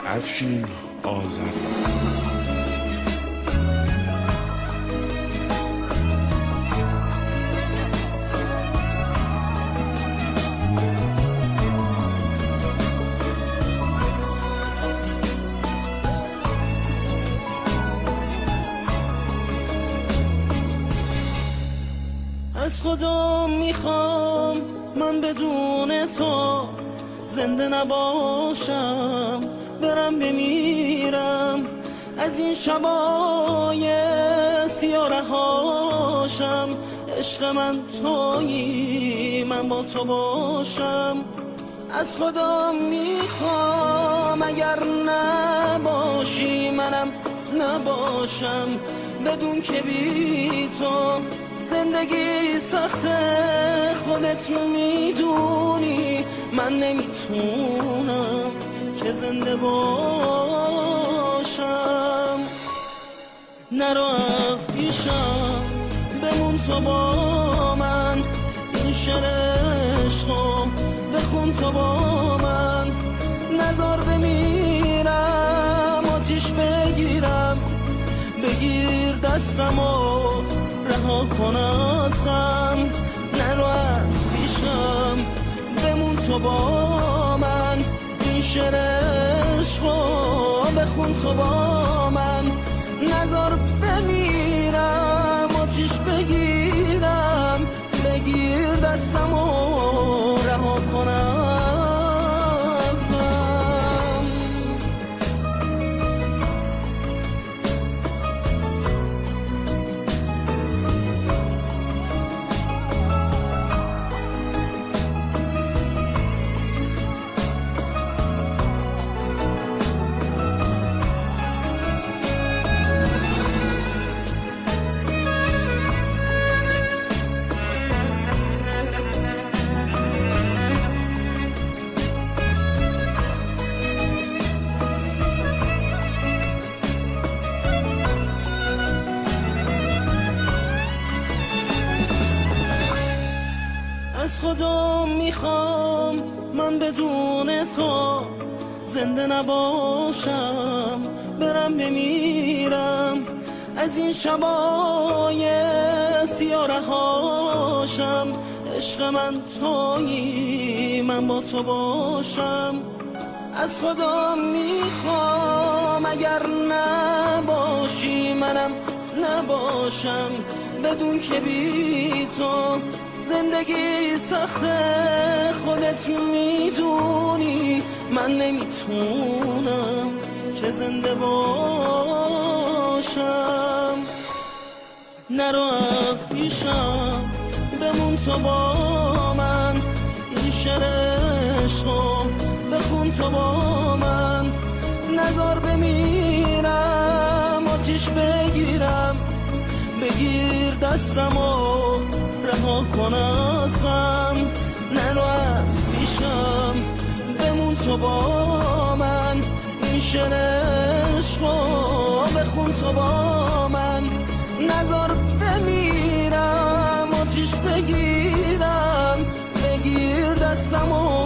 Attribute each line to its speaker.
Speaker 1: افشین آذری.
Speaker 2: از خدا میخوام من بدون تو زنده نباشم، برم بمیرم از این شبای سیاه رهاشم. عشق من تویی، من با تو باشم. از خدا میخوام اگر نباشی منم نباشم، بدون که بی تو زندگی سخته. خودت میدونی من نمیتونم که زنده باشم. نرو از پیشم، بمون تو با من، این شعر عشقو بخون تو با من. نزار بمیرم آتیش بگیرم، بگیر دستمو رها کن از غم. نرو از پیشم، بمون تو با من، این شعر عشقو بخون تو با من. نزار بمیرم آتیش بگیرم، بگیر دستمو رها کن از غم. از خدا میخوام من بدون تو زنده نباشم، برم بمیرم از این شبای سیاه رهاشم. عشق من تویی، من با تو باشم. از خدا میخوام اگر نباشی منم نباشم، بدون که بی تو زندگی سخته. خودت میدونی من نمیتونم که زنده باشم. نرو از پیشم، بمون تو با من، این شعر عشقو بخون تو با من. نزار بمیرم آتیش بگیرم، بگیر دستمو رها کن از غم. نرو از پیشم، بمون تو با من، این شعر عشقو بخون تو با من. نزار بمیرم آتیش بگیرم، بگیر دستمو